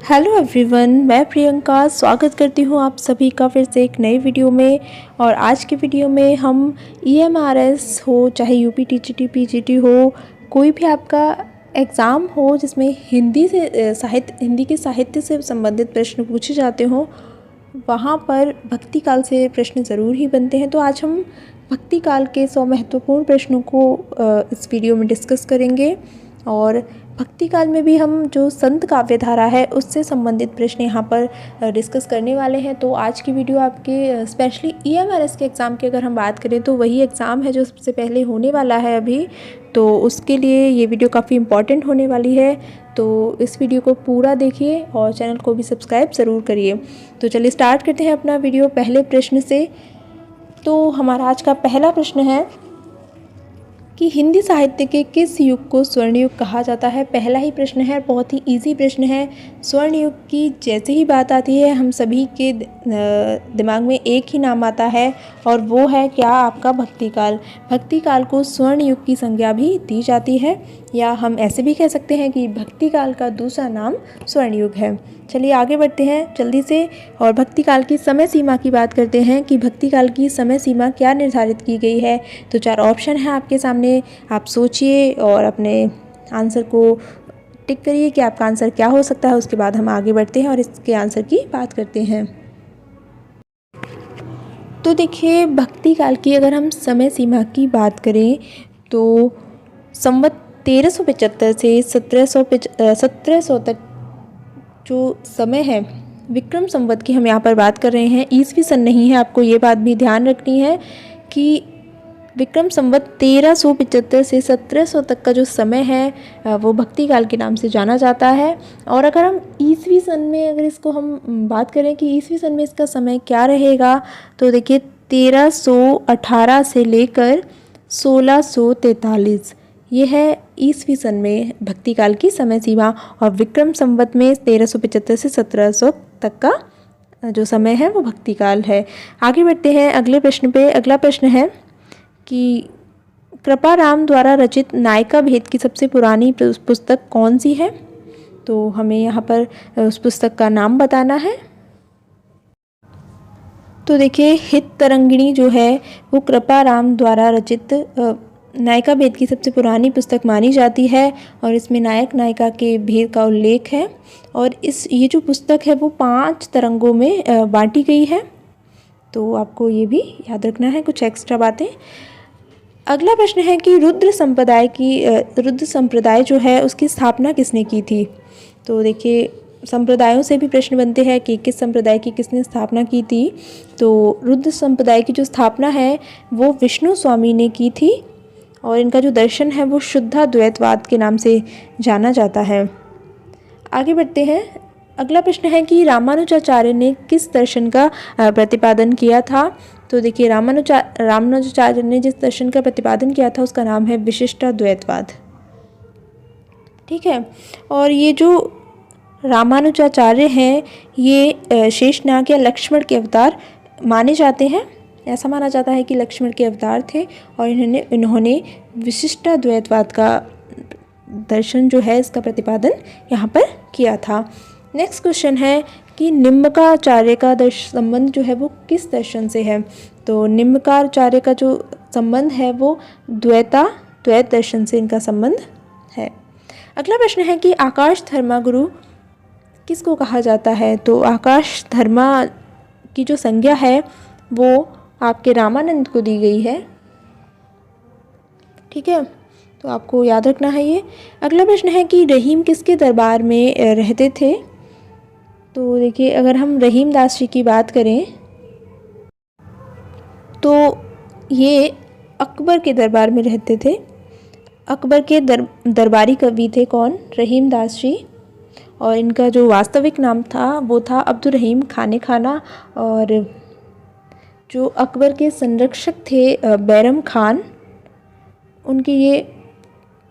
Hello everyone, मैं प्रियंका स्वागत करती हूँ आप सभी का फिर से एक नई वीडियो में। और आज की वीडियो में हम EMRS हो, चाहे UP TGT PGT हो, कोई भी आपका एग्ज़ाम हो जिसमें हिंदी के साहित्य से संबंधित प्रश्न पूछे जाते हों, वहाँ पर भक्ति काल से प्रश्न ज़रूर ही बनते हैं। तो आज हम भक्ति काल के 100 महत्वपूर्ण प्रश्नों को इस वीडियो में डिस्कस करेंगे। और भक्ति काल में भी हम जो संत काव्य धारा है उससे संबंधित प्रश्न यहाँ पर डिस्कस करने वाले हैं। तो आज की वीडियो आपके स्पेशली EMRS के एग्ज़ाम की अगर हम बात करें तो वही एग्ज़ाम है जो सबसे पहले होने वाला है अभी, तो उसके लिए ये वीडियो काफ़ी इम्पॉर्टेंट होने वाली है। तो इस वीडियो को पूरा देखिए और चैनल को भी सब्सक्राइब ज़रूर करिए। तो चलिए स्टार्ट करते हैं अपना वीडियो पहले प्रश्न से। तो हमारा आज का पहला प्रश्न है कि हिंदी साहित्य के किस युग को स्वर्ण युग कहा जाता है। पहला ही प्रश्न है, बहुत ही इजी प्रश्न है। स्वर्ण युग की जैसे ही बात आती है हम सभी के दिमाग में एक ही नाम आता है और वो है क्या, आपका भक्ति काल। भक्ति काल को स्वर्ण युग की संज्ञा भी दी जाती है, या हम ऐसे भी कह सकते हैं कि भक्ति काल का दूसरा नाम स्वर्ण युग है। चलिए आगे बढ़ते हैं जल्दी से और भक्ति काल की समय सीमा की बात करते हैं कि भक्ति काल की समय सीमा क्या निर्धारित की गई है। तो 4 ऑप्शन हैं आपके सामने, आप सोचिए और अपने आंसर को टिक करिए कि आपका आंसर क्या हो सकता है। उसके बाद हम आगे बढ़ते हैं और इसके आंसर की बात करते हैं। तो देखिए, भक्ति काल की अगर हम समय सीमा की बात करें तो संवत 1375 से 1700 तक जो समय है, विक्रम संवत की हम यहाँ पर बात कर रहे हैं, ईसवी सन नहीं है। आपको ये बात भी ध्यान रखनी है कि विक्रम संवत 1375 से 1700 तक का जो समय है वो भक्ति काल के नाम से जाना जाता है। और अगर हम ईसवी सन में अगर इसको हम बात करें कि ईसवी सन में इसका समय क्या रहेगा, तो देखिए 1318 से लेकर 1643 ये है ईसवी सन में भक्ति काल की समय सीमा। और विक्रम संवत में 1375 से 1700 तक का जो समय है वो भक्ति काल है। आगे बढ़ते हैं अगले प्रश्न पे। अगला प्रश्न है कि कृपाराम द्वारा रचित नायिका भेद की सबसे पुरानी पुस्तक कौन सी है। तो हमें यहाँ पर उस पुस्तक का नाम बताना है। तो देखिए, हित तरंगिणी जो है वो कृपाराम द्वारा रचित नायिका भेद की सबसे पुरानी पुस्तक मानी जाती है और इसमें नायक नायिका के भेद का उल्लेख है। और ये जो पुस्तक है वो 5 तरंगों में बांटी गई है। तो आपको ये भी याद रखना है कुछ एक्स्ट्रा बातें। अगला प्रश्न है कि रुद्र संप्रदाय जो है उसकी स्थापना किसने की थी। तो देखिए, संप्रदायों से भी प्रश्न बनते हैं कि किस संप्रदाय की किसने स्थापना की थी। तो रुद्र संप्रदाय की जो स्थापना है वो विष्णु स्वामी ने की थी और इनका जो दर्शन है वो शुद्धाद्वैतवाद के नाम से जाना जाता है। आगे बढ़ते हैं। अगला प्रश्न है कि रामानुजाचार्य ने किस दर्शन का प्रतिपादन किया था। तो देखिए, रामानुजाचार्य ने जिस दर्शन का प्रतिपादन किया था उसका नाम है विशिष्टाद्वैतवाद। ठीक है। और ये जो रामानुजाचार्य हैं ये शेषनाग या लक्ष्मण के अवतार माने जाते हैं। ऐसा माना जाता है कि लक्ष्मण के अवतार थे और इन्होंने विशिष्टाद्वैतवाद का दर्शन जो है इसका प्रतिपादन यहाँ पर किया था। नेक्स्ट क्वेश्चन है कि निम्बकाचार्य का संबंध जो है वो किस दर्शन से है। तो निम्बकाचार्य का जो संबंध है वो द्वैत दर्शन से इनका संबंध है। अगला प्रश्न है कि आकाश धर्मा गुरु किसको कहा जाता है। तो आकाश धर्मा की जो संज्ञा है वो आपके रामानंद को दी गई है। ठीक है, तो आपको याद रखना है ये। अगला प्रश्न है कि रहीम किसके दरबार में रहते थे। तो देखिए, अगर हम रहीम दास जी की बात करें तो ये अकबर के दरबार में रहते थे। अकबर के दरबारी कवि थे कौन, रहीम दास जी। और इनका जो वास्तविक नाम था वो था अब्दुल रहीम खाने खाना। और जो अकबर के संरक्षक थे बैरम खान, उनके ये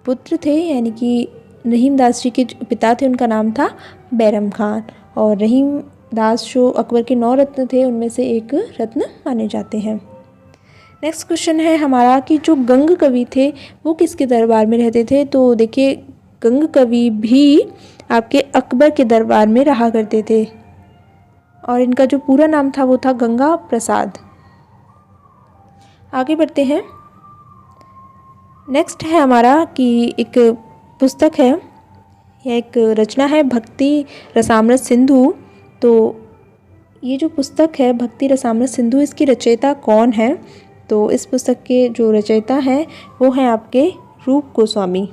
पुत्र थे, यानी कि रहीम दास जी के जो पिता थे उनका नाम था बैरम खान। और रहीम दास जो अकबर के 9 रत्न थे उनमें से एक रत्न माने जाते हैं। नेक्स्ट क्वेश्चन है हमारा कि जो गंग कवि थे वो किसके दरबार में रहते थे। तो देखिए, गंग कवि भी आपके अकबर के दरबार में रहा करते थे और इनका जो पूरा नाम था वो था गंगा प्रसाद। आगे बढ़ते हैं। नेक्स्ट है हमारा कि एक पुस्तक है या एक रचना है भक्ति रसामृत सिंधु। तो ये जो पुस्तक है भक्ति रसामृत सिंधु, इसकी रचयिता कौन है? तो इस पुस्तक के जो रचयिता हैं वो हैं आपके रूप गोस्वामी।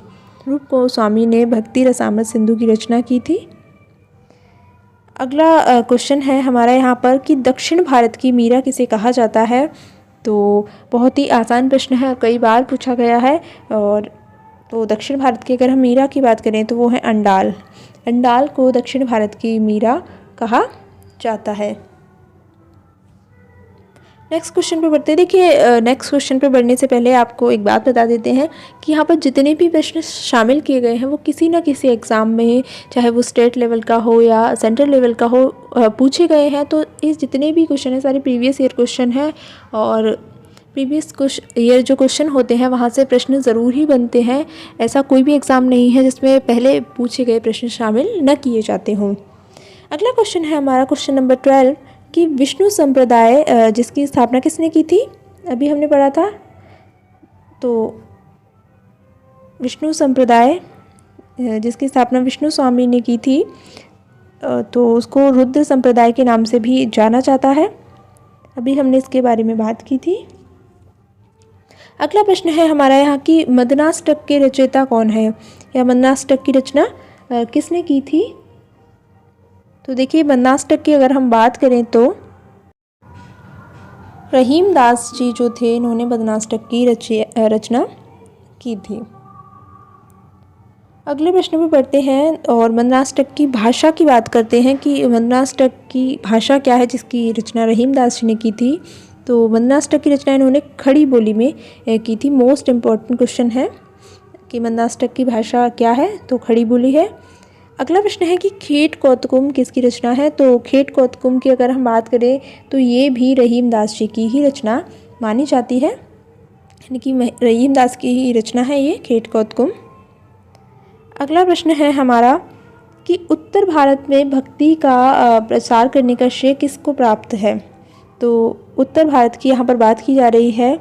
रूप गोस्वामी ने भक्ति रसामृत सिंधु की रचना की थी। अगला क्वेश्चन है हमारा यहाँ पर कि दक्षिण भारत की मीरा किसे कहा जाता है? तो बहुत ही आसान प्रश्न है, कई बार पूछा गया है। और तो दक्षिण भारत की अगर हम मीरा की बात करें तो वो है अंडाल। अंडाल को दक्षिण भारत की मीरा कहा जाता है। नेक्स्ट क्वेश्चन पे बढ़ते हैं। देखिए नेक्स्ट क्वेश्चन पे बढ़ने से पहले आपको एक बात बता देते हैं कि यहाँ पर जितने भी प्रश्न शामिल किए गए हैं वो किसी ना किसी एग्ज़ाम में, चाहे वो स्टेट लेवल का हो या सेंट्रल लेवल का हो, पूछे गए हैं। तो इस जितने भी क्वेश्चन हैं सारे प्रीवियस ईयर क्वेश्चन हैं और प्रीवियस ईयर जो क्वेश्चन होते हैं वहाँ से प्रश्न ज़रूर ही बनते हैं। ऐसा कोई भी एग्ज़ाम नहीं है जिसमें पहले पूछे गए प्रश्न शामिल न किए जाते हों। अगला क्वेश्चन है हमारा क्वेश्चन नंबर 12 कि विष्णु संप्रदाय जिसकी स्थापना किसने की थी? अभी हमने पढ़ा था। तो विष्णु संप्रदाय जिसकी स्थापना विष्णु स्वामी ने की थी, तो उसको रुद्र संप्रदाय के नाम से भी जाना जाता है। अभी हमने इसके बारे में बात की थी। अगला प्रश्न है हमारा यहाँ की मदनाष्टक के रचयिता कौन है या मदनाष्टक की रचना किसने की थी? तो देखिए मदनाष्टक की अगर हम बात करें तो रहीम दास जी जो थे इन्होंने मदनाष्टक की रचना की थी। अगले प्रश्न पे पढ़ते हैं और मदनाष्टक की भाषा की बात करते हैं कि मदनाष्टक की भाषा क्या है जिसकी रचना रहीम दास जी ने की थी। तो मदनाष्टक की रचना इन्होंने खड़ी बोली में की थी। मोस्ट इम्पॉर्टेंट क्वेश्चन है कि मदनाष्टक की भाषा क्या है, तो खड़ी बोली है। अगला प्रश्न है कि खेट कौतुकम किसकी रचना है? तो खेट कौतुकम की अगर हम बात करें तो ये भी रहीम दास जी की ही रचना मानी जाती है, यानी कि रहीम दास की ही रचना है ये खेट कौतुकम। अगला प्रश्न है हमारा कि उत्तर भारत में भक्ति का प्रसार करने का श्रेय किसको प्राप्त है? तो उत्तर भारत की यहाँ पर बात की जा रही है।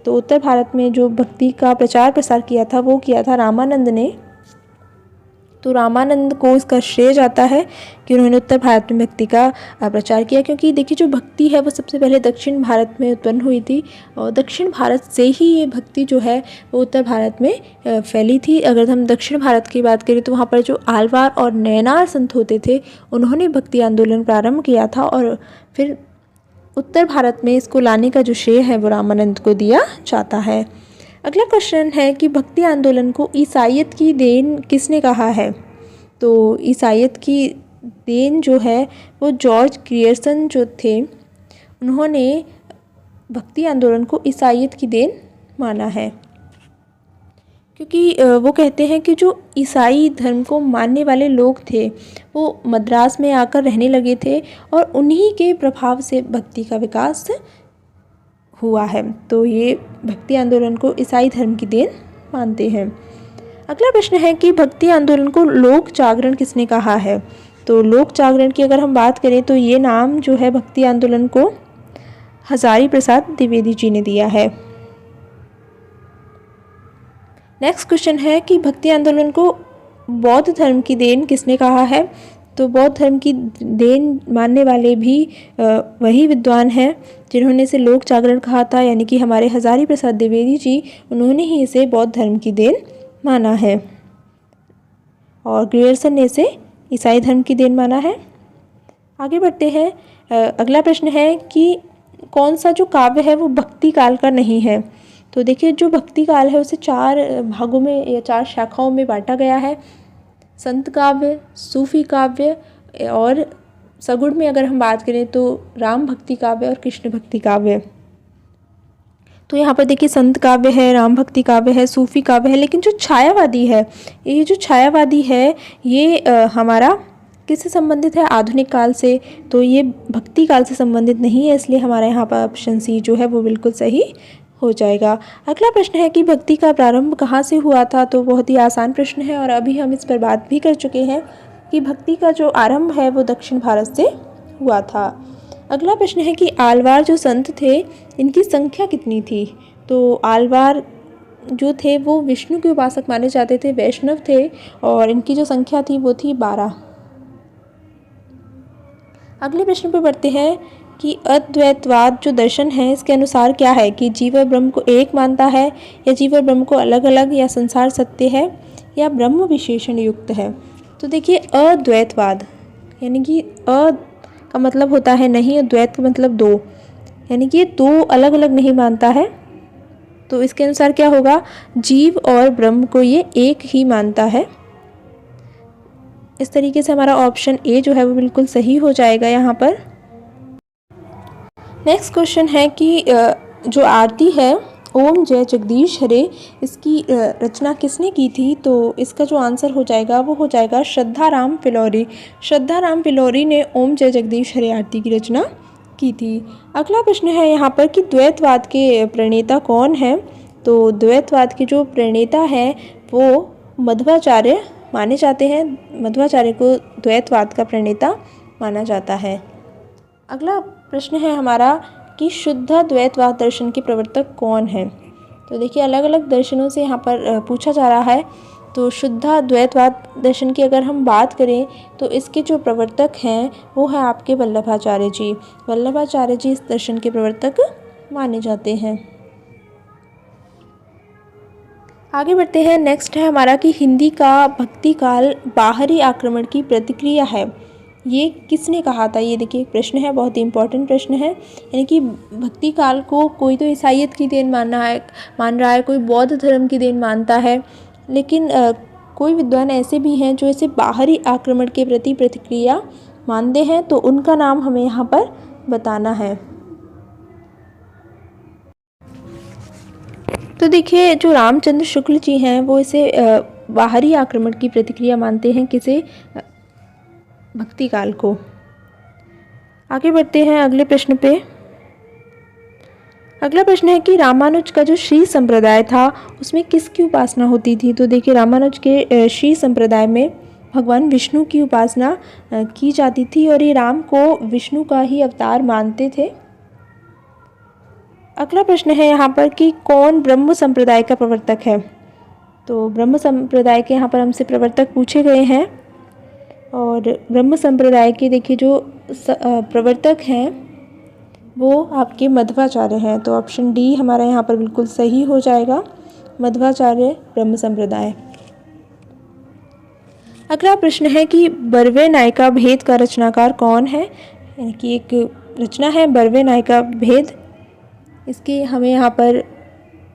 तो उत्तर भारत में जो भक्ति का प्रचार प्रसार किया था वो किया था रामानंद ने। तो रामानंद को इसका श्रेय जाता है कि उन्होंने उत्तर भारत में भक्ति का प्रचार किया, क्योंकि देखिए जो भक्ति है वो सबसे पहले दक्षिण भारत में उत्पन्न हुई थी और दक्षिण भारत से ही ये भक्ति जो है वो उत्तर भारत में फैली थी। अगर हम दक्षिण भारत की बात करें तो वहाँ पर जो आलवार और नैनार संत होते थे उन्होंने भक्ति आंदोलन प्रारंभ किया था और फिर उत्तर भारत में इसको लाने का जो श्रेय है वो रामानंद को दिया जाता है। अगला क्वेश्चन है कि भक्ति आंदोलन को ईसाईयत की देन किसने कहा है? तो ईसाईयत की देन जो है वो जॉर्ज ग्रियर्सन जो थे उन्होंने भक्ति आंदोलन को ईसाईयत की देन माना है, क्योंकि वो कहते हैं कि जो ईसाई धर्म को मानने वाले लोग थे वो मद्रास में आकर रहने लगे थे और उन्हीं के प्रभाव से भक्ति का विकास हुआ है। तो ये भक्ति आंदोलन को ईसाई धर्म की देन मानते हैं। अगला प्रश्न है कि भक्ति आंदोलन को लोक जागरण किसने कहा है? तो लोक जागरण की अगर हम बात करें तो ये नाम जो है भक्ति आंदोलन को हजारी प्रसाद द्विवेदी जी ने दिया है। नेक्स्ट क्वेश्चन है कि भक्ति आंदोलन को बौद्ध धर्म की देन किसने कहा है? तो बौद्ध धर्म की देन मानने वाले भी वही विद्वान हैं जिन्होंने इसे लोक जागरण कहा था, यानी कि हमारे हजारी प्रसाद द्विवेदी जी, उन्होंने ही इसे बौद्ध धर्म की देन माना है और ग्रियर्सन ने इसे ईसाई धर्म की देन माना है। आगे बढ़ते हैं। अगला प्रश्न है कि कौन सा जो काव्य है वो भक्ति काल का नहीं है? तो देखिए जो भक्ति काल है उसे 4 भागों में या 4 शाखाओं में बांटा गया है। संत काव्य, सूफी काव्य और सगुण में अगर हम बात करें तो राम भक्ति काव्य और कृष्ण भक्ति काव्य। तो यहाँ पर देखिए संत काव्य है, राम भक्ति काव्य है, सूफी काव्य है, लेकिन जो छायावादी है, ये जो छायावादी है ये हमारा किससे संबंधित है? आधुनिक काल से। तो ये भक्ति काल से संबंधित नहीं है, इसलिए हमारे यहाँ पर ऑप्शन सी जो है वो बिल्कुल सही हो जाएगा। अगला प्रश्न है कि भक्ति का प्रारंभ कहाँ से हुआ था? तो बहुत ही आसान प्रश्न है और अभी हम इस पर बात भी कर चुके हैं कि भक्ति का जो आरंभ है वो दक्षिण भारत से हुआ था। अगला प्रश्न है कि आलवार जो संत थे इनकी संख्या कितनी थी। तो आलवार जो थे वो विष्णु के उपासक माने जाते थे, वैष्णव थे, और इनकी जो संख्या थी वो थी 12। अगले प्रश्न पे बढ़ते हैं कि अद्वैतवाद जो दर्शन है इसके अनुसार क्या है कि जीव और ब्रह्म को एक मानता है, या जीव और ब्रह्म को अलग अलग, या संसार सत्य है, या ब्रह्म विशेषण युक्त है। तो देखिए अद्वैतवाद यानी कि अ का मतलब होता है नहीं, और द्वैत का मतलब दो, यानी कि ये दो अलग अलग नहीं मानता है। तो इसके अनुसार क्या होगा, जीव और ब्रह्म को ये एक ही मानता है। इस तरीके से हमारा ऑप्शन ए जो है वो बिल्कुल सही हो जाएगा यहाँ पर। नेक्स्ट क्वेश्चन है कि जो आरती है ओम जय जगदीश हरे, इसकी रचना किसने की थी। तो इसका जो आंसर हो जाएगा वो हो जाएगा श्रद्धाराम फिलौरी। श्रद्धाराम फिलौरी ने ओम जय जगदीश हरे आरती की रचना की थी। अगला प्रश्न है यहाँ पर कि द्वैतवाद के प्रणेता कौन है। तो द्वैतवाद के जो प्रणेता हैं वो मध्वाचार्य माने जाते हैं। मध्वाचार्य को द्वैतवाद का प्रणेता माना जाता है। अगला प्रश्न है हमारा कि शुद्ध द्वैतवाद दर्शन के प्रवर्तक कौन है। तो देखिए अलग अलग दर्शनों से यहाँ पर पूछा जा रहा है। तो शुद्ध द्वैतवाद दर्शन की अगर हम बात करें तो इसके जो प्रवर्तक हैं वो है आपके वल्लभाचार्य जी। वल्लभाचार्य जी इस दर्शन के प्रवर्तक माने जाते हैं। आगे बढ़ते हैं। नेक्स्ट है हमारा कि हिंदी का भक्ति काल बाहरी आक्रमण की प्रतिक्रिया है, ये किसने कहा था। ये देखिए प्रश्न है, बहुत ही इंपॉर्टेंट प्रश्न है। यानी कि भक्ति काल को कोई तो ईसाइयत की देन मान रहा है, कोई बौद्ध धर्म की देन मानता है, लेकिन कोई विद्वान ऐसे भी हैं जो इसे बाहरी आक्रमण के प्रति प्रतिक्रिया मानते हैं। तो उनका नाम हमें यहाँ पर बताना है। तो देखिए जो रामचंद्र शुक्ल जी हैं वो इसे बाहरी आक्रमण की प्रतिक्रिया मानते हैं, किसे, भक्ति काल को। आगे बढ़ते हैं अगले प्रश्न पे। अगला प्रश्न है कि रामानुज का जो श्री संप्रदाय था उसमें किसकी उपासना होती थी। तो देखिए रामानुज के श्री संप्रदाय में भगवान विष्णु की उपासना की जाती थी, और ये राम को विष्णु का ही अवतार मानते थे। अगला प्रश्न है यहाँ पर कि कौन ब्रह्म संप्रदाय का प्रवर्तक है। तो ब्रह्म संप्रदाय के यहाँ पर हमसे प्रवर्तक पूछे गए हैं, और ब्रह्म संप्रदाय के देखिए जो प्रवर्तक हैं वो आपके मध्वाचार्य हैं। तो ऑप्शन डी हमारा यहाँ पर बिल्कुल सही हो जाएगा, मध्वाचार्य ब्रह्म संप्रदाय। अगला प्रश्न है कि बर्वे नायिका भेद का रचनाकार कौन है। यानी कि एक रचना है बर्वे नायिका भेद, इसके हमें यहाँ पर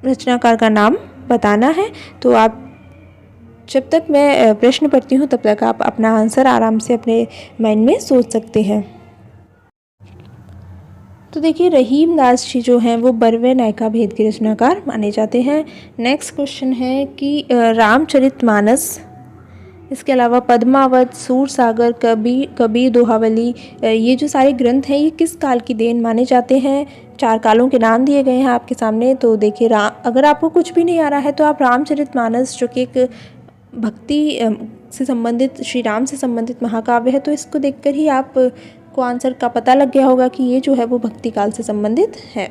रचनाकार का नाम बताना है। तो आप जब तक मैं प्रश्न पढ़ती हूँ तब तक आप अपना आंसर आराम से अपने माइंड में सोच सकते हैं। तो देखिए रहीम दास जी जो हैं वो बर्वे नायिका भेद के रचनाकार माने जाते हैं। नेक्स्ट क्वेश्चन है कि रामचरितमानस, इसके अलावा पद्मावत, सूरसागर, कबीर दोहावली, ये जो सारे ग्रंथ हैं ये किस काल की देन माने जाते हैं। 4 कालों के नाम दिए गए हैं आपके सामने। तो देखिए अगर आपको कुछ भी नहीं आ रहा है तो आप रामचरितमानस जो कि एक भक्ति से संबंधित, श्री राम से संबंधित महाकाव्य है, तो इसको देखकर ही आप को आंसर का पता लग गया होगा कि ये जो है वो भक्ति काल से संबंधित है।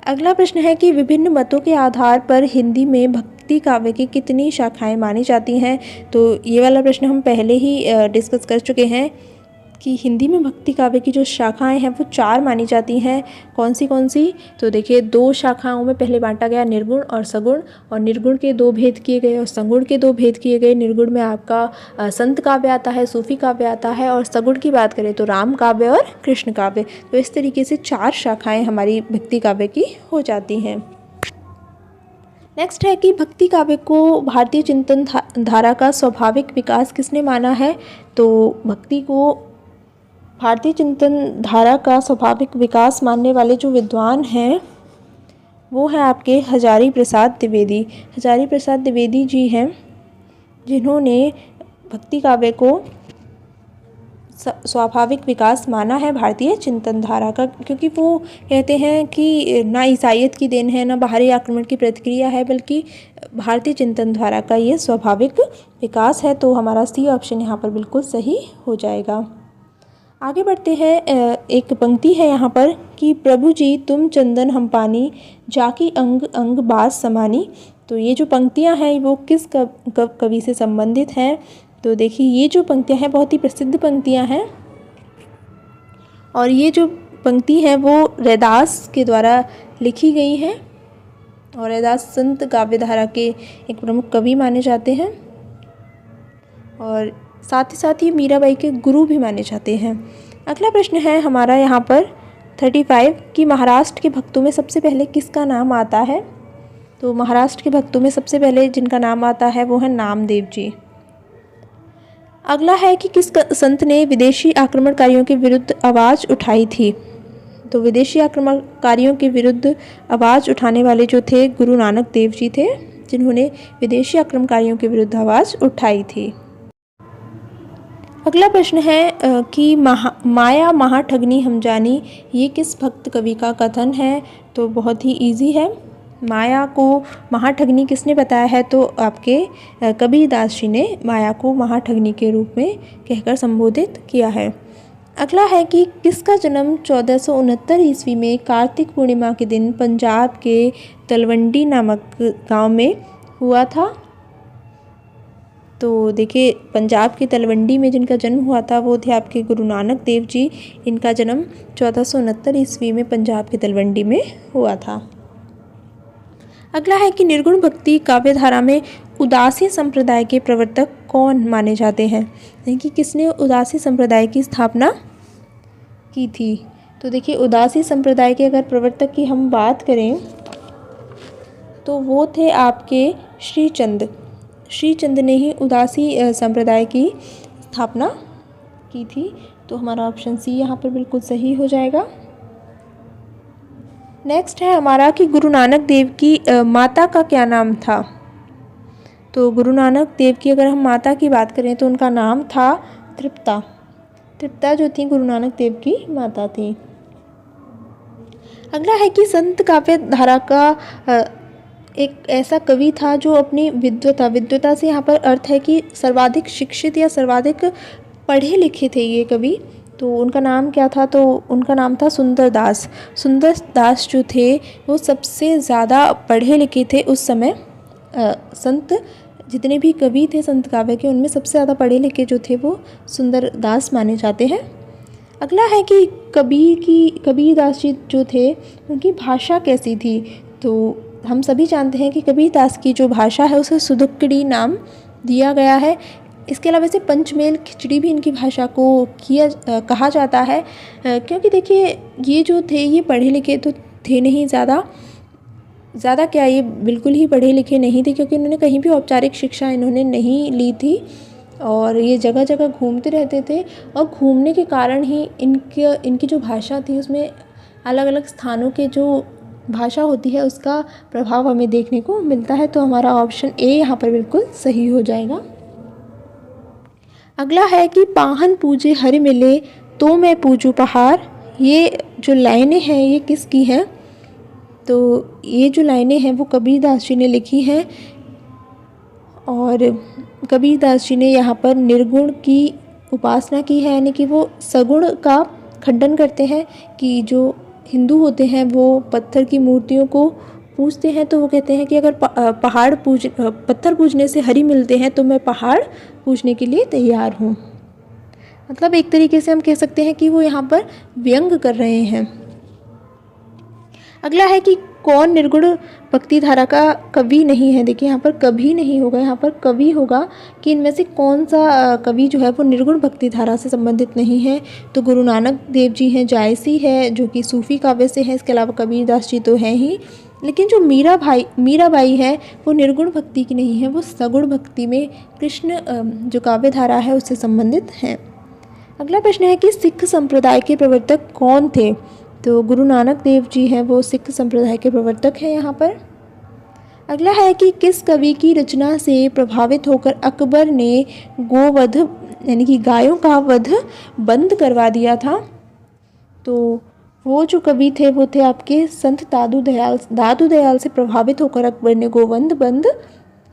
अगला प्रश्न है कि विभिन्न मतों के आधार पर हिंदी में भक्ति काव्य की कितनी शाखाएं मानी जाती हैं। तो ये वाला प्रश्न हम पहले ही डिस्कस कर चुके हैं कि हिंदी में भक्ति काव्य की जो शाखाएं हैं वो 4 मानी जाती हैं। कौन सी। तो देखिए 2 शाखाओं में पहले बांटा गया निर्गुण और सगुण, और निर्गुण के 2 भेद किए गए और सगुण के 2 भेद किए गए। निर्गुण में आपका संत काव्य आता है, सूफी काव्य आता है, और सगुण की बात करें तो राम काव्य और कृष्ण काव्य। तो इस तरीके से 4 शाखाएँ हमारी भक्ति काव्य की हो जाती हैं। नेक्स्ट है कि भक्ति काव्य को भारतीय चिंतन धारा का स्वाभाविक विकास किसने माना है। तो भक्ति को भारतीय चिंतन धारा का स्वाभाविक विकास मानने वाले जो विद्वान हैं वो है आपके हजारी प्रसाद द्विवेदी। हजारी प्रसाद द्विवेदी जी हैं जिन्होंने भक्ति काव्य को स्वाभाविक विकास माना है भारतीय चिंतन धारा का, क्योंकि वो कहते हैं कि ना ईसाइयत की देन है, ना बाहरी आक्रमण की प्रतिक्रिया है, बल्कि भारतीय चिंतन धारा का ये स्वाभाविक विकास है। तो हमारा सी ऑप्शन यहाँ पर बिल्कुल सही हो जाएगा। आगे बढ़ते हैं। एक पंक्ति है यहाँ पर कि प्रभु जी तुम चंदन हम पानी, जाकी अंग अंग बास समानी। तो ये जो पंक्तियाँ हैं वो किस कवि से संबंधित हैं? तो देखिए, ये जो पंक्तियाँ हैं बहुत ही प्रसिद्ध पंक्तियाँ हैं, और ये जो पंक्ति है वो रैदास के द्वारा लिखी गई है, और रैदास संत काव्यधारा के एक प्रमुख कवि माने जाते हैं, और साथ ही साथ ये मीराबाई के गुरु भी माने जाते हैं। अगला प्रश्न है हमारा यहाँ पर 35 कि महाराष्ट्र के भक्तों में सबसे पहले किसका नाम आता है? तो महाराष्ट्र के भक्तों में सबसे पहले जिनका नाम आता है वो है नामदेव जी। अगला है कि किस संत ने विदेशी आक्रमणकारियों के विरुद्ध आवाज़ उठाई थी? तो विदेशी आक्रमणकारियों के विरुद्ध आवाज़ उठाने वाले जो थे गुरु नानक देव जी थे, जिन्होंने विदेशी आक्रमणकारियों के विरुद्ध आवाज़ उठाई थी। अगला प्रश्न है कि माया महाठगनी हम जानी, ये किस भक्त कवि का कथन है? तो बहुत ही इजी है। माया को महाठगनी किसने बताया है? तो आपके कबीरदास जी ने माया को महाठगनी के रूप में कहकर संबोधित किया है। अगला है कि किसका जन्म 1469 ईस्वी में कार्तिक पूर्णिमा के दिन पंजाब के तलवंडी नामक गांव में हुआ था? तो देखिए, पंजाब के तलवंडी में जिनका जन्म हुआ था वो थे आपके गुरु नानक देव जी। इनका जन्म 1469 ईस्वी में पंजाब के तलवंडी में हुआ था। अगला है कि निर्गुण भक्ति काव्यधारा में उदासी संप्रदाय के प्रवर्तक कौन माने जाते हैं? देखिए, किसने उदासी संप्रदाय की स्थापना की थी? तो देखिए, उदासी संप्रदाय के अगर प्रवर्तक की हम बात करें तो वो थे आपके श्रीचंद। श्रीचंद ने ही उदासी संप्रदाय की स्थापना की थी। तो हमारा ऑप्शन सी यहाँ पर बिल्कुल सही हो जाएगा। नेक्स्ट है हमारा कि गुरु नानक देव की माता का क्या नाम था? तो गुरु नानक देव की अगर हम माता की बात करें तो उनका नाम था तृप्ता। तृप्ता जो थी गुरु नानक देव की माता थी। अगला है कि संत काव्य धारा का एक ऐसा कवि था जो अपनी विद्वता से यहाँ पर अर्थ है कि सर्वाधिक शिक्षित या सर्वाधिक पढ़े लिखे थे ये कवि। तो उनका नाम क्या था? तो उनका नाम था सुंदर दास। सुंदर दास जो थे वो सबसे ज़्यादा पढ़े लिखे थे उस समय। संत जितने भी कवि थे संत काव्य के, उनमें सबसे ज़्यादा पढ़े लिखे जो थे वो सुंदर दास माने जाते हैं। अगला है कि कबीरदास जी जो थे उनकी भाषा कैसी थी? तो हम सभी जानते हैं कि कबीरदास की जो भाषा है उसे सुदुक्कड़ी नाम दिया गया है। इसके अलावा से पंचमेल खिचड़ी भी इनकी भाषा को कहा जाता है, क्योंकि देखिए ये जो थे ये पढ़े लिखे तो थे नहीं, ज़्यादा क्या, ये बिल्कुल ही पढ़े लिखे नहीं थे, क्योंकि इन्होंने कहीं भी औपचारिक शिक्षा इन्होंने नहीं ली थी, और ये जगह जगह घूमते रहते थे, और घूमने के कारण ही इनकी जो भाषा थी उसमें अलग अलग स्थानों के जो भाषा होती है उसका प्रभाव हमें देखने को मिलता है। तो हमारा ऑप्शन ए यहाँ पर बिल्कुल सही हो जाएगा। अगला है कि पाहन पूजे हरि मिले तो मैं पूजू पहाड़, ये जो लाइनें हैं ये किसकी हैं? तो ये जो लाइनें हैं वो कबीरदास जी ने लिखी हैं, और कबीरदास जी ने यहाँ पर निर्गुण की उपासना की है, यानी कि वो सगुण का खंडन करते हैं कि जो हिंदू होते हैं वो पत्थर की मूर्तियों को पूजते हैं, तो वो कहते हैं कि अगर पत्थर पूजने से हरि मिलते हैं तो मैं पहाड़ पूजने के लिए तैयार हूँ। मतलब एक तरीके से हम कह सकते हैं कि वो यहाँ पर व्यंग कर रहे हैं। अगला है कि कौन निर्गुण भक्ति धारा का कवि नहीं है? देखिए यहाँ पर कभी नहीं होगा, यहाँ पर कवि होगा कि इनमें से कौन सा कवि जो है वो निर्गुण भक्ति धारा से संबंधित नहीं है। तो गुरु नानक देव जी हैं, जायसी है जो कि सूफी काव्य से है, इसके अलावा कबीरदास जी तो हैं ही, लेकिन जो मीराबाई है वो निर्गुण भक्ति की नहीं है, वो सगुण भक्ति में कृष्ण जो काव्य धारा है उससे संबंधित हैं। अगला प्रश्न है कि सिख संप्रदाय के प्रवर्तक कौन थे? तो गुरु नानक देव जी हैं, वो सिख संप्रदाय के प्रवर्तक हैं यहाँ पर। अगला है कि किस कवि की रचना से प्रभावित होकर अकबर ने गोवध यानी कि गायों का वध बंद करवा दिया था। तो वो जो कवि थे वो थे आपके संत दादू दयाल से प्रभावित होकर अकबर ने गोवंध बंद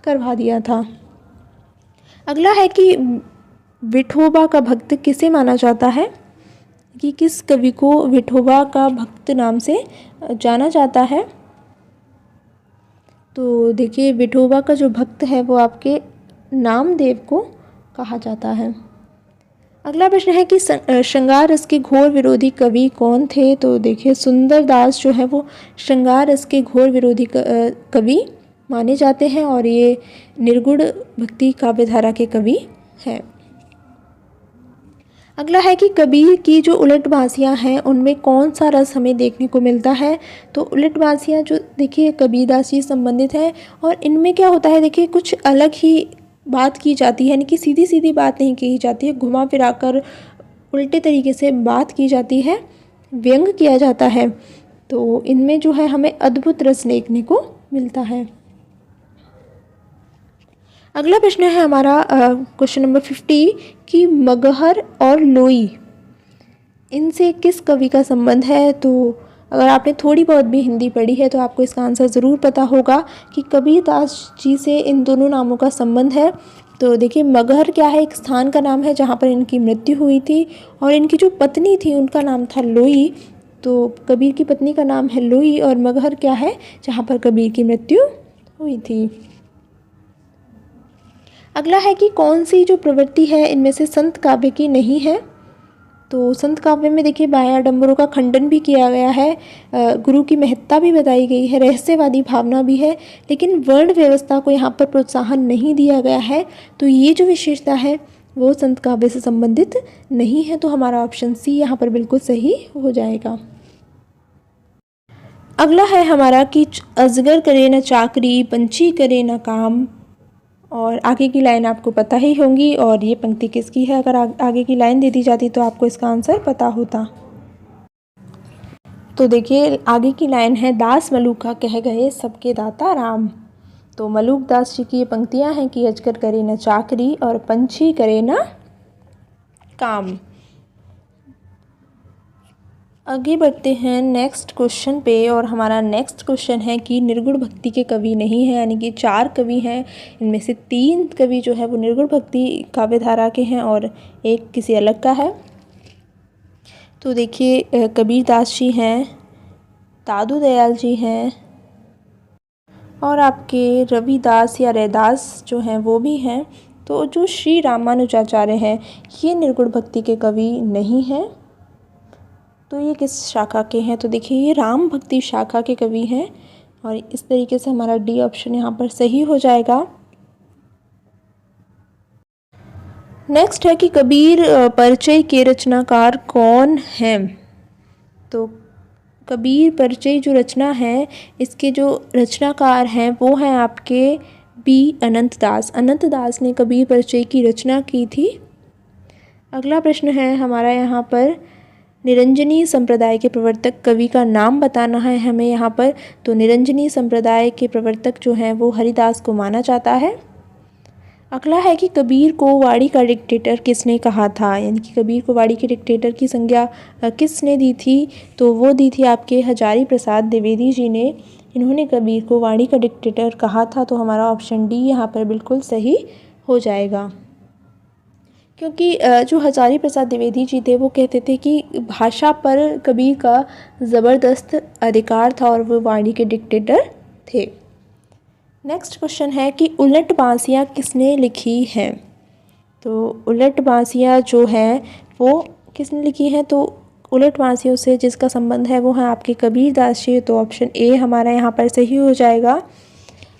करवा दिया था। अगला है कि विठोबा का भक्त किसे माना जाता है, कि किस कवि को विठोबा का भक्त नाम से जाना जाता है। तो देखिए विठोबा का जो भक्त है वो आपके नामदेव को कहा जाता है। अगला प्रश्न है कि श्रृंगार रस के घोर विरोधी कवि कौन थे। तो देखिए सुंदर दास जो है वो श्रृंगार रस के घोर विरोधी कवि माने जाते हैं और ये निर्गुण भक्ति काव्यधारा के कवि हैं। अगला है कि कबीर की जो उलट बांसियाँ हैं उनमें कौन सा रस हमें देखने को मिलता है। तो उलट बांसियाँ जो देखिए कबीरदास जी संबंधित है और इनमें क्या होता है, देखिए कुछ अलग ही बात की जाती है, यानी कि सीधी सीधी बात नहीं की जाती है, घुमा फिरा कर उल्टे तरीके से बात की जाती है, व्यंग किया जाता है। तो इनमें जो है हमें अद्भुत रस देखने को मिलता है। अगला प्रश्न है हमारा क्वेश्चन नंबर 50 कि मगहर और लोई इनसे किस कवि का संबंध है। तो अगर आपने थोड़ी बहुत भी हिंदी पढ़ी है तो आपको इसका आंसर ज़रूर पता होगा कि कबीरदास जी से इन दोनों नामों का संबंध है। तो देखिए मगहर क्या है, एक स्थान का नाम है जहाँ पर इनकी मृत्यु हुई थी, और इनकी जो पत्नी थी उनका नाम था लोई। तो कबीर की पत्नी का नाम है लोई और मगहर क्या है, जहाँ पर कबीर की मृत्यु हुई थी। अगला है कि कौन सी जो प्रवृत्ति है इनमें से संत काव्य की नहीं है। तो संत काव्य में देखिए बाह्याडंबरों का खंडन भी किया गया है, गुरु की महत्ता भी बताई गई है, रहस्यवादी भावना भी है, लेकिन वर्ण व्यवस्था को यहाँ पर प्रोत्साहन नहीं दिया गया है। तो ये जो विशेषता है वो संत काव्य से संबंधित नहीं है। तो हमारा ऑप्शन सी यहाँ पर बिल्कुल सही हो जाएगा। अगला है हमारा कि अजगर करे न चाकरी, पंछी करे न काम। और आगे की लाइन आपको पता ही होंगी, और ये पंक्ति किसकी है। अगर आगे की लाइन दे दी जाती तो आपको इसका आंसर पता होता। तो देखिए आगे की लाइन है, दास मलूका कह गए सबके दाता राम। तो मलूक दास जी की ये पंक्तियाँ हैं कि अजगर करे न चाकरी और पंछी करे न काम। आगे बढ़ते हैं नेक्स्ट क्वेश्चन पे, और हमारा नेक्स्ट क्वेश्चन है कि निर्गुण भक्ति के कवि नहीं हैं, यानी कि 4 कवि हैं, इनमें से 3 कवि जो है वो निर्गुण भक्ति काव्यधारा के हैं और एक किसी अलग का है। तो देखिए कबीरदास जी हैं, दादू दयाल जी हैं, और आपके रविदास या रैदास जो हैं वो भी हैं। तो जो श्री रामानुजाचार्य हैं ये निर्गुण भक्ति के कवि नहीं हैं। तो ये किस शाखा के हैं। तो देखिए ये राम भक्ति शाखा के कवि हैं, और इस तरीके से हमारा डी ऑप्शन यहाँ पर सही हो जाएगा। नेक्स्ट है कि कबीर परिचय के रचनाकार कौन हैं। तो कबीर परिचय जो रचना है इसके जो रचनाकार हैं वो हैं आपके बी अनंतदास। अनंतदास ने कबीर परिचय की रचना की थी। अगला प्रश्न है हमारा यहाँ पर, निरंजनी संप्रदाय के प्रवर्तक कवि का नाम बताना है हमें यहाँ पर। तो निरंजनी संप्रदाय के प्रवर्तक जो हैं वो हरिदास को माना जाता है। अगला है कि कबीर को वाणी का डिक्टेटर किसने कहा था, यानी कि कबीर को वाणी के डिक्टेटर की संज्ञा किसने दी थी। तो वो दी थी आपके हजारी प्रसाद द्विवेदी जी ने। इन्होंने कबीर को वाणी का डिक्टेटर कहा था। तो हमारा ऑप्शन डी यहाँ पर बिल्कुल सही हो जाएगा, क्योंकि जो हजारी प्रसाद द्विवेदी जी थे वो कहते थे कि भाषा पर कबीर का ज़बरदस्त अधिकार था और वो वाणी के डिक्टेटर थे। नेक्स्ट क्वेश्चन है कि उलट बांसियाँ किसने लिखी हैं। तो उलट बांसियाँ जो हैं वो किसने लिखी हैं। तो उलट बांसियों से जिसका संबंध है वो है आपके कबीरदास जी। तो ऑप्शन ए हमारा यहाँ पर सही हो जाएगा।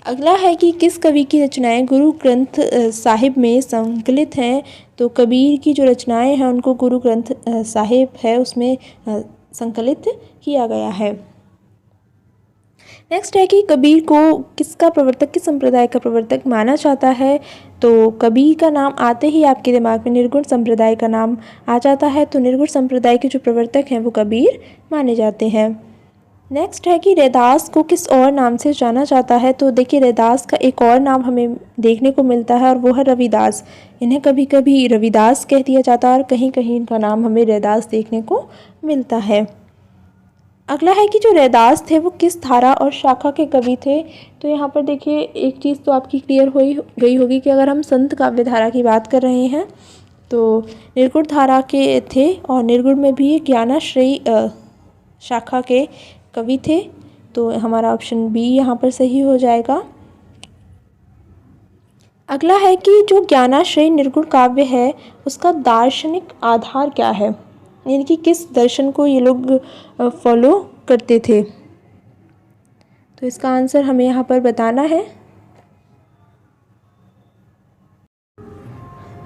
अगला है कि किस कवि की रचनाएं गुरु ग्रंथ साहिब में संकलित हैं। तो कबीर की जो रचनाएं हैं उनको गुरु ग्रंथ साहिब है उसमें संकलित किया गया है। नेक्स्ट है कि कबीर को किसका प्रवर्तक, किस संप्रदाय का प्रवर्तक माना जाता है। तो कबीर का नाम आते ही आपके दिमाग में निर्गुण संप्रदाय का नाम आ जाता है। तो निर्गुण संप्रदाय के जो प्रवर्तक हैं वो कबीर माने जाते हैं। नेक्स्ट है कि रैदास को किस और नाम से जाना जाता है। तो देखिए रैदास का एक और नाम हमें देखने को मिलता है और वो है रविदास। इन्हें कभी कभी रविदास कह दिया जाता है और कहीं कहीं इनका नाम हमें रैदास देखने को मिलता है। अगला है कि जो रैदास थे वो किस धारा और शाखा के कवि थे। तो यहाँ पर देखिए एक चीज़ तो आपकी क्लियर हो गई होगी कि अगर हम संत काव्य धारा की बात कर रहे हैं तो निर्गुण धारा के थे और निर्गुण में भी ज्ञानाश्रयी शाखा के कवि थे। तो हमारा ऑप्शन बी यहाँ पर सही हो जाएगा। अगला है कि जो ज्ञानाश्रयी निर्गुण काव्य है उसका दार्शनिक आधार क्या है, यानी कि किस दर्शन को ये लोग फॉलो करते थे। तो इसका आंसर हमें यहाँ पर बताना है।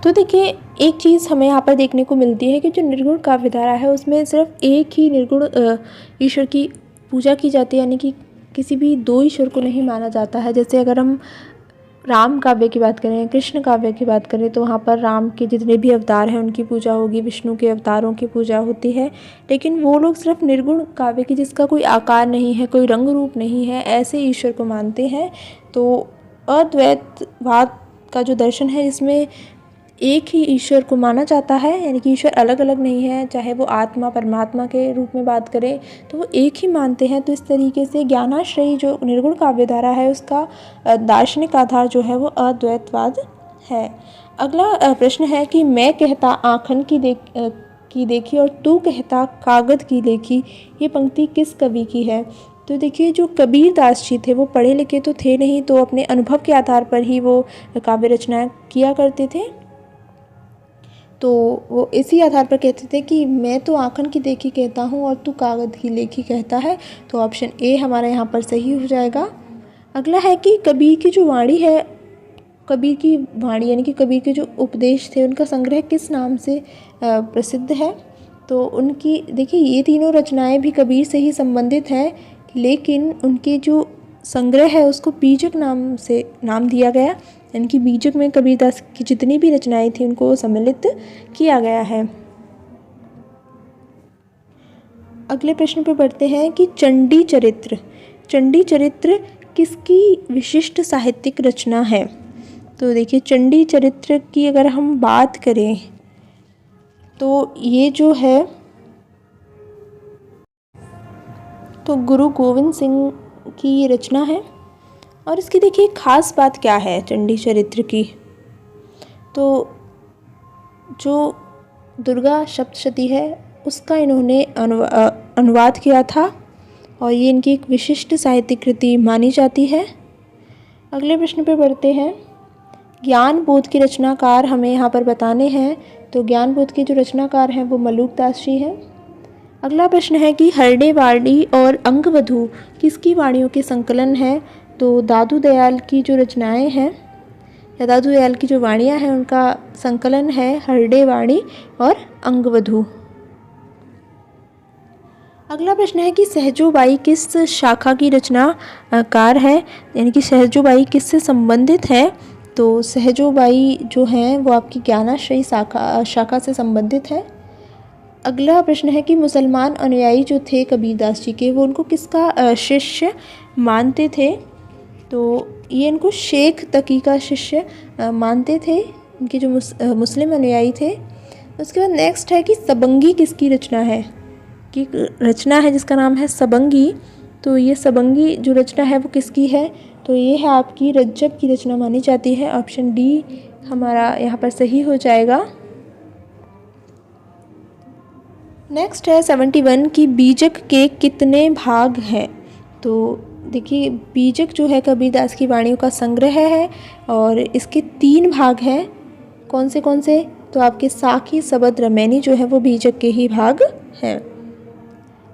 तो देखिए एक चीज़ हमें यहाँ पर देखने को मिलती है कि जो निर्गुण काव्य धारा है उसमें सिर्फ एक ही निर्गुण ईश्वर की पूजा की जाती है, यानी कि किसी भी दो ईश्वर को नहीं माना जाता है। जैसे अगर हम राम काव्य की बात करें, कृष्ण काव्य की बात करें तो वहाँ पर राम के जितने भी अवतार हैं उनकी पूजा होगी, विष्णु के अवतारों की पूजा होती है। लेकिन वो लोग सिर्फ निर्गुण काव्य की जिसका कोई आकार नहीं है, कोई रंग रूप नहीं है, ऐसे ईश्वर को मानते हैं। तो अद्वैतवाद का जो दर्शन है इसमें एक ही ईश्वर को माना जाता है, यानी कि ईश्वर अलग अलग नहीं है, चाहे वो आत्मा परमात्मा के रूप में बात करें तो वो एक ही मानते हैं। तो इस तरीके से ज्ञानाश्रयी जो निर्गुण काव्य धारा है उसका दार्शनिक आधार जो है वो अद्वैतवाद है। अगला प्रश्न है कि मैं कहता आँखन की देखी और तू कहता कागद की लेखी, ये पंक्ति किस कवि की है। तो देखिए जो कबीर दास जी थे वो पढ़े लिखे तो थे नहीं, तो अपने अनुभव के आधार पर ही वो काव्य रचनाएं किया करते थे। तो वो इसी आधार पर कहते थे कि मैं तो आँखन की देखी कहता हूँ और तू कागज़ की लेखी कहता है। तो ऑप्शन ए हमारा यहाँ पर सही हो जाएगा। अगला है कि कबीर की जो वाणी है, कबीर की वाणी यानी कि कबीर के जो उपदेश थे उनका संग्रह किस नाम से प्रसिद्ध है। तो उनकी देखिए ये तीनों रचनाएं भी कबीर से ही संबंधित हैं, लेकिन उनके जो संग्रह है उसको बीजक नाम से नाम दिया गया, यानी कि बीजक में कबीरदास की जितनी भी रचनाएं थी उनको सम्मिलित किया गया है। अगले प्रश्न पर बढ़ते हैं कि चंडी चरित्र किसकी विशिष्ट साहित्यिक रचना है। तो देखिए चंडी चरित्र की अगर हम बात करें तो ये जो है तो गुरु गोविंद सिंह की रचना है। और इसकी देखिए ख़ास बात क्या है चंडी चरित्र की। तो जो दुर्गा सप्तशती है उसका इन्होंने अनुवाद किया था और ये इनकी एक विशिष्ट साहित्यिक कृति मानी जाती है। अगले प्रश्न पर बढ़ते हैं। ज्ञान बोध के रचनाकार हमें यहाँ पर बताने हैं। तो ज्ञान बोध के जो रचनाकार हैं वो मलुकदास जी हैं। अगला प्रश्न है कि हरडे वाणी और अंगवधू किसकी वाणियों के संकलन है। तो दादू दयाल की जो रचनाएं हैं या दादू दयाल की जो वाणियाँ हैं उनका संकलन है हरडे वाणी और अंगवधू। अगला प्रश्न है कि सहजोबाई किस शाखा की रचनाकार है, यानी कि सहजोबाई किससे संबंधित है। तो सहजोबाई जो हैं वो आपकी ज्ञानाश्रयी शाखा से संबंधित है। अगला प्रश्न है कि मुसलमान अनुयायी जो थे कबीरदास जी के वो उनको किसका शिष्य मानते थे। तो ये इनको शेख तकी का शिष्य मानते थे, इनके जो मुस्लिम अनुयायी थे। उसके बाद नेक्स्ट है कि सबंगी किसकी रचना है, कि रचना है जिसका नाम है सबंगी। तो ये सबंगी जो रचना है वो किसकी है। तो ये है आपकी रज्जब की रचना मानी जाती है। ऑप्शन डी हमारा यहाँ पर सही हो जाएगा। नेक्स्ट है 71 की बीजक के कितने भाग हैं। तो देखिए बीजक जो है कबीरदास की वाणियों का संग्रह है और इसके 3 भाग हैं। कौन से तो आपके साखी सबद रमैनी जो है वो बीजक के ही भाग हैं।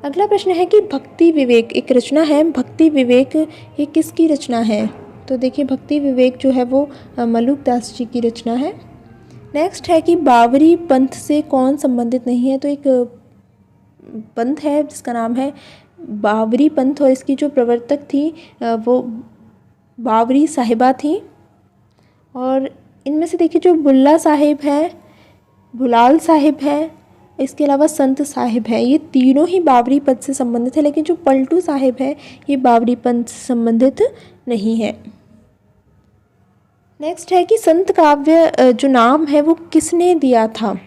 अगला प्रश्न है कि भक्ति विवेक एक रचना है, भक्ति विवेक ये किसकी रचना है। तो देखिए भक्ति विवेक जो है वो मलुकदास जी की रचना है। नेक्स्ट है कि बावरी पंथ से कौन संबंधित नहीं है। तो एक पंथ है जिसका नाम है बावरी पंथ और इसकी जो प्रवर्तक थी वो बावरी साहिबा थी। और इनमें से देखिए जो बुल्ला साहिब है, बुलाल साहिब है इसके अलावा संत साहिब है, ये तीनों ही बाबरी पंथ से संबंधित है, लेकिन जो पलटू साहिब है ये बाबरी पंथ से संबंधित नहीं है। नेक्स्ट है कि संत काव्य जो नाम है वो किसने दिया था,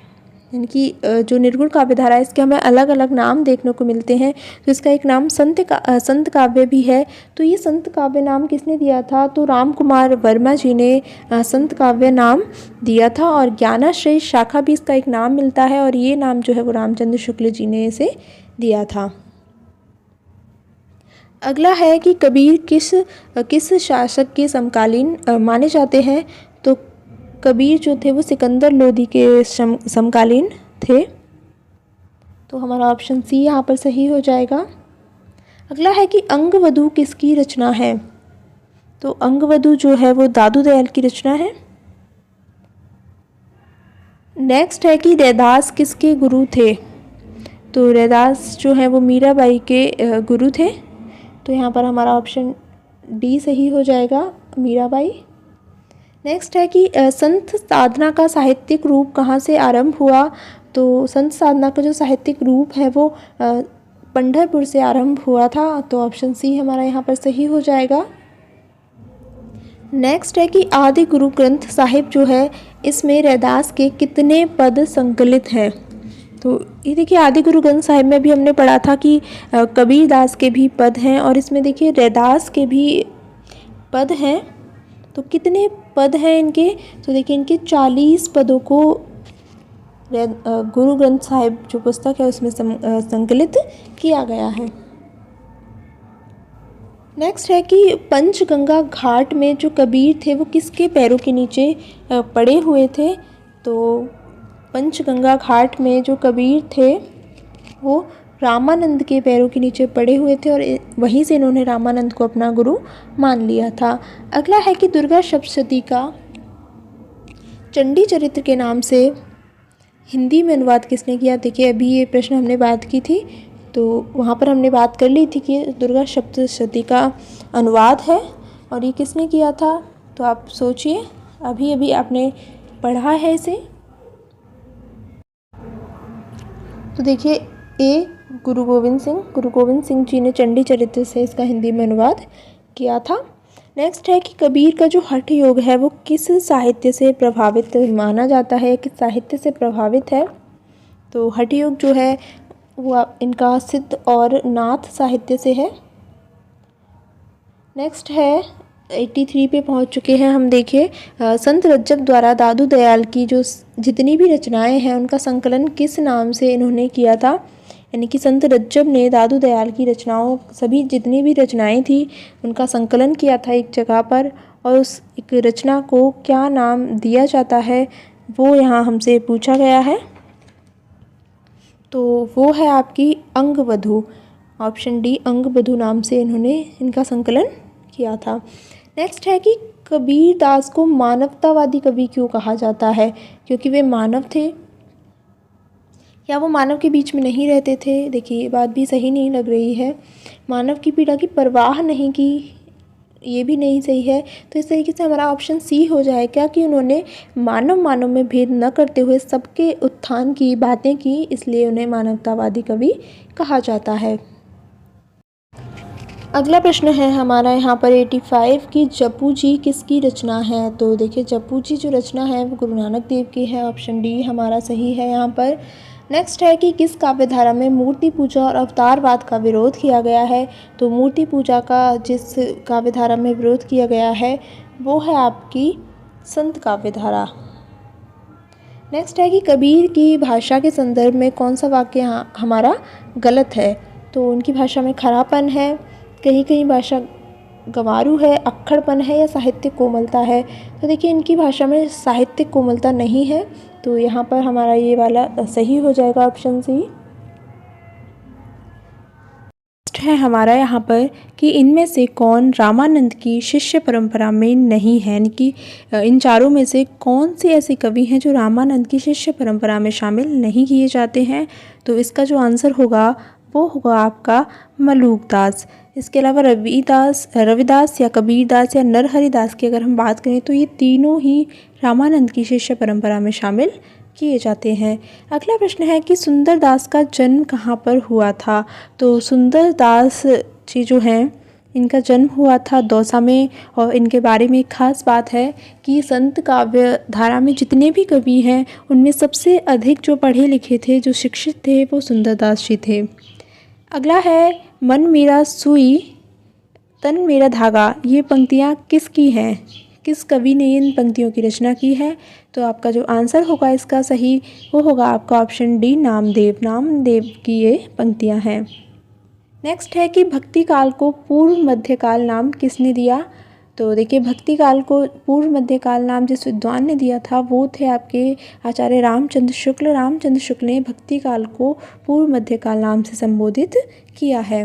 यानी कि जो निर्गुण काव्य धारा है इसके हमें अलग अलग नाम देखने को मिलते हैं। तो इसका एक नाम संत काव्य भी है। तो ये संत काव्य नाम किसने दिया था, तो राम कुमार वर्मा जी ने संत काव्य नाम दिया था। और ज्ञानाश्रय शाखा भी इसका एक नाम मिलता है, और ये नाम जो है वो रामचंद्र शुक्ल जी ने इसे दिया था। अगला है कि कबीर किस शासक के समकालीन माने जाते हैं। तो कबीर जो थे वो सिकंदर लोदी के समकालीन थे। तो हमारा ऑप्शन सी यहाँ पर सही हो जाएगा। अगला है कि अंगवधू किसकी रचना है। तो अंगवधू जो है वो दादू दयाल की रचना है। नेक्स्ट है कि रैदास किसके गुरु थे। तो रैदास जो है वो मीराबाई के गुरु थे। तो यहाँ पर हमारा ऑप्शन डी सही हो जाएगा, मीराबाई। नेक्स्ट है कि संत साधना का साहित्यिक रूप कहाँ से आरंभ हुआ। तो संत साधना का जो साहित्यिक रूप है वो पंढरपुर से आरंभ हुआ था। तो ऑप्शन सी हमारा यहाँ पर सही हो जाएगा। नेक्स्ट है कि आदि गुरु ग्रंथ साहिब जो है इसमें रैदास के कितने पद संकलित हैं। तो ये देखिए आदि गुरु ग्रंथ साहिब में भी हमने पढ़ा था कि कबीर दास के भी पद हैं, और इसमें देखिए रैदास के भी पद हैं। तो कितने पद हैं इनके, तो देखिए इनके 40 पदों को गुरु ग्रंथ साहिब जो पुस्तक है उसमें संकलित किया गया है। नेक्स्ट है कि पंचगंगा घाट में जो कबीर थे वो किसके पैरों के नीचे पड़े हुए थे। तो पंचगंगा घाट में जो कबीर थे वो रामानंद के पैरों के नीचे पड़े हुए थे, और वहीं से इन्होंने रामानंद को अपना गुरु मान लिया था। अगला है कि दुर्गा सप्तशती का चंडी चरित्र के नाम से हिंदी में अनुवाद किसने किया। देखिए अभी ये प्रश्न हमने बात की थी, तो वहाँ पर हमने बात कर ली थी कि दुर्गा सप्तशती का अनुवाद है और ये किसने किया था। तो आप सोचिए, अभी अभी आपने पढ़ा है इसे। तो देखिए ए गुरु गोविंद सिंह जी ने चंडी चरित्र से इसका हिंदी में अनुवाद किया था। नेक्स्ट है कि कबीर का जो हठ योग है वो किस साहित्य से प्रभावित माना जाता है, किस साहित्य से प्रभावित है। तो हठ योग जो है वो इनका सिद्ध और नाथ साहित्य से है। नेक्स्ट है 83 पे पहुंच चुके हैं हम। देखिए संत रज्जब द्वारा दादू दयाल की जो जितनी भी रचनाएं हैं उनका संकलन किस नाम से इन्होंने किया था। यानी कि संत रज्जब ने दादू दयाल की रचनाओं सभी जितनी भी रचनाएं थी उनका संकलन किया था एक जगह पर, और उस एक रचना को क्या नाम दिया जाता है वो यहाँ हमसे पूछा गया है। तो वो है आपकी अंगवधू, ऑप्शन डी अंगवधू नाम से इन्होंने इनका संकलन किया था। नेक्स्ट है कि कबीर दास को मानवतावादी कवि क्यों कहा जाता है, क्योंकि वे मानव थे या वो मानव के बीच में नहीं रहते थे। देखिए ये बात भी सही नहीं लग रही है, मानव की पीड़ा की परवाह नहीं की, ये भी नहीं सही है। तो इस तरीके से हमारा ऑप्शन सी हो जाएगा कि उन्होंने मानव में भेद न करते हुए सबके उत्थान की बातें की, इसलिए उन्हें मानवतावादी कवि कहा जाता है। अगला प्रश्न है हमारा यहाँ पर 85 की जपू जी किसकी रचना है। तो देखिए जपू जी जो रचना है वो गुरु नानक देव की है, ऑप्शन डी हमारा सही है यहाँ पर। नेक्स्ट है कि किस काव्य धारा में मूर्ति पूजा और अवतारवाद का विरोध किया गया है। तो मूर्ति पूजा का जिस काव्य धारा में विरोध किया गया है वो है आपकी संत काव्य धारा। नेक्स्ट है कि कबीर की भाषा के संदर्भ में कौन सा वाक्य हमारा गलत है। तो उनकी भाषा में खरापन है, कहीं कहीं भाषा गंवारू है, अक्खड़पन है या साहित्यिक कोमलता है। तो देखिए इनकी भाषा में साहित्यिक कोमलता नहीं है, तो यहाँ पर हमारा ये वाला सही हो जाएगा, ऑप्शन सी। है हमारा यहाँ पर कि इनमें से कौन रामानंद की शिष्य परंपरा में नहीं है, यानी कि इन चारों में से कौन से ऐसे कवि हैं जो रामानंद की शिष्य परंपरा में शामिल नहीं किए जाते हैं। तो इसका जो आंसर होगा वो होगा आपका मलूकदास। इसके अलावा रविदास या कबीरदास या नरहरिदास की अगर हम बात करें तो ये तीनों ही रामानंद की शिष्य परंपरा में शामिल किए जाते हैं। अगला प्रश्न है कि सुंदरदास का जन्म कहाँ पर हुआ था। तो सुंदरदास जी जो हैं इनका जन्म हुआ था दौसा में। और इनके बारे में एक खास बात है कि संत काव्य धारा में जितने भी कवि हैं उनमें सबसे अधिक जो पढ़े लिखे थे, जो शिक्षित थे, वो सुंदरदास जी थे। अगला है मन मेरा सुई तन मेरा धागा, ये पंक्तियाँ किसकी हैं, किस कवि ने इन पंक्तियों की रचना की है। तो आपका जो आंसर होगा इसका सही वो होगा आपका ऑप्शन डी, नामदेव। नामदेव की ये पंक्तियाँ हैं। नेक्स्ट है कि भक्ति काल को पूर्व मध्यकाल नाम किसने दिया। तो देखिए भक्ति काल को पूर्व मध्यकाल नाम जिस विद्वान ने दिया था वो थे आपके आचार्य रामचंद्र शुक्ल। रामचंद्र शुक्ल ने भक्ति काल को पूर्व मध्यकाल नाम से संबोधित किया है।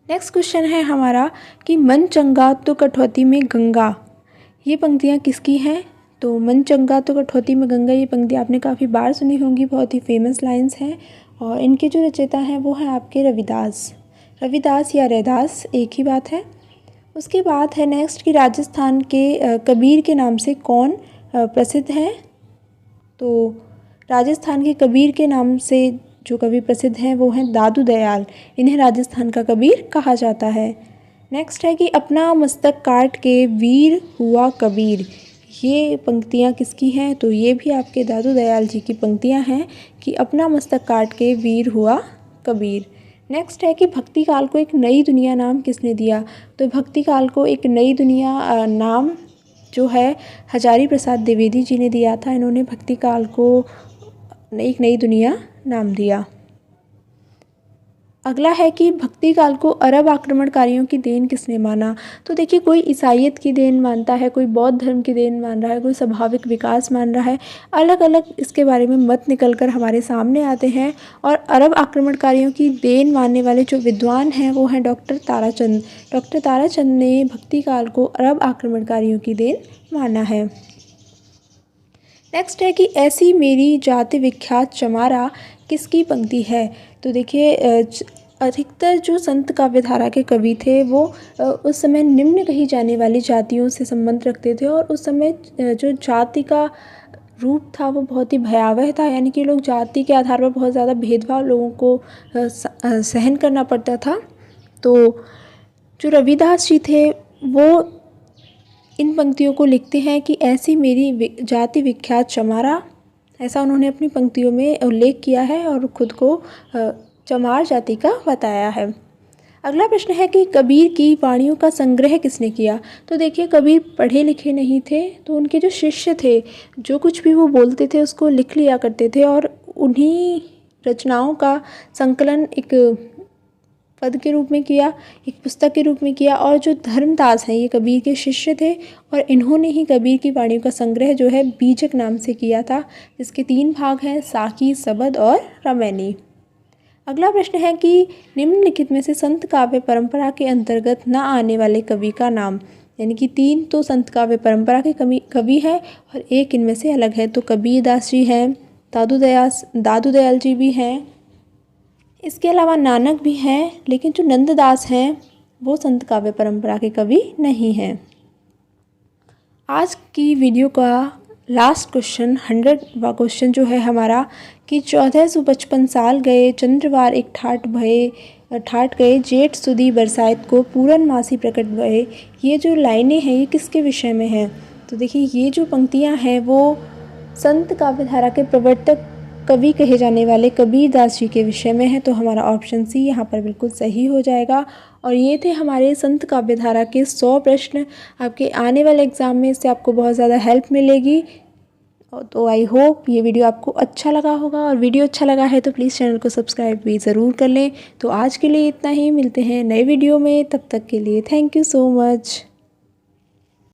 नेक्स्ट क्वेश्चन है हमारा कि मन चंगा तो कठौती में गंगा, ये पंक्तियाँ किसकी हैं। तो मन चंगा तो कठौती में गंगा, ये पंक्ति आपने काफ़ी बार सुनी होंगी, बहुत ही फेमस लाइंस हैं। और इनके जो रचयिता हैं वो हैं आपके रविदास। रविदास या रैदास एक ही बात है। उसके बाद है नेक्स्ट कि राजस्थान के कबीर के नाम से कौन प्रसिद्ध हैं। तो राजस्थान के कबीर के नाम से जो कवि प्रसिद्ध हैं वो हैं दादू दयाल। इन्हें राजस्थान का कबीर कहा जाता है। नेक्स्ट है कि अपना मस्तक काट के वीर हुआ कबीर, ये पंक्तियाँ किसकी हैं। तो ये भी आपके दादू दयाल जी की पंक्तियाँ हैं कि अपना मस्तक काट के वीर हुआ कबीर। नेक्स्ट है कि भक्ति काल को एक नई दुनिया नाम किसने दिया। तो भक्ति काल को एक नई दुनिया नाम जो है हजारी प्रसाद द्विवेदी जी ने दिया था। इन्होंने भक्ति काल को एक नई दुनिया नाम दिया। अगला है कि भक्ति काल को अरब आक्रमणकारियों की देन किसने माना। तो देखिए कोई ईसाइयत की देन मानता है, कोई बौद्ध धर्म की देन मान रहा है, कोई स्वाभाविक विकास मान रहा है। अलग अलग इसके बारे में मत निकल कर हमारे सामने आते हैं। और अरब आक्रमणकारियों की देन मानने वाले जो विद्वान हैं वो हैं डॉक्टर ताराचंद। डॉक्टर ताराचंद ने भक्ति काल को अरब आक्रमणकारियों की देन माना है। नेक्स्ट है कि ऐसी मेरी जाति विख्यात चमारा, किसकी पंक्ति है। तो देखिए अधिकतर जो संत काव्यधारा के कवि थे वो उस समय निम्न कही जाने वाली जातियों से संबंध रखते थे। और उस समय जो जाति का रूप था वो बहुत ही भयावह था, यानी कि लोग जाति के आधार पर बहुत ज़्यादा भेदभाव लोगों को सहन करना पड़ता था। तो जो रविदास जी थे वो इन पंक्तियों को लिखते हैं कि ऐसी मेरी जाति विख्यात चमारा, ऐसा उन्होंने अपनी पंक्तियों में उल्लेख किया है और खुद को चमार जाति का बताया है। अगला प्रश्न है कि कबीर की वाणियों का संग्रह किसने किया। तो देखिए कबीर पढ़े लिखे नहीं थे, तो उनके जो शिष्य थे जो कुछ भी वो बोलते थे उसको लिख लिया करते थे और उन्हीं रचनाओं का संकलन एक पद के रूप में किया, एक पुस्तक के रूप में किया। और जो धर्मदास हैं ये कबीर के शिष्य थे और इन्होंने ही कबीर की वाणियों का संग्रह जो है बीजक नाम से किया था, जिसके 3 भाग हैं, साकी, सबद और रामायणी। अगला प्रश्न है कि निम्नलिखित में से संत काव्य परंपरा के अंतर्गत न आने वाले कवि का नाम, यानी कि 3 तो संत काव्य परंपरा के कवि हैं और एक इनमें से अलग है। तो कबीर दास जी हैं, दादू दयाल जी भी हैं, इसके अलावा नानक भी हैं, लेकिन जो नंददास हैं वो संत काव्य परंपरा के कवि नहीं हैं। आज की वीडियो का लास्ट क्वेश्चन 100वां क्वेश्चन जो है हमारा कि 1455 साल गए चंद्रवार एक ठाट गए जेठ सुदी बरसात को पूरन मासी प्रकट भये, ये जो लाइनें हैं ये किसके विषय में हैं। तो देखिए ये जो पंक्तियां हैं वो संत काव्यधारा के प्रवर्तक कवि कहे जाने वाले कबीर दास जी के विषय में है। तो हमारा ऑप्शन सी यहाँ पर बिल्कुल सही हो जाएगा। और ये थे हमारे संत काव्यधारा के 100 प्रश्न। आपके आने वाले एग्ज़ाम में इससे आपको बहुत ज़्यादा हेल्प मिलेगी। तो आई होप ये वीडियो आपको अच्छा लगा होगा, और वीडियो अच्छा लगा है तो प्लीज़ चैनल को सब्सक्राइब भी ज़रूर कर लें। तो आज के लिए इतना ही, मिलते हैं नए वीडियो में, तब तक के लिए थैंक यू सो मच।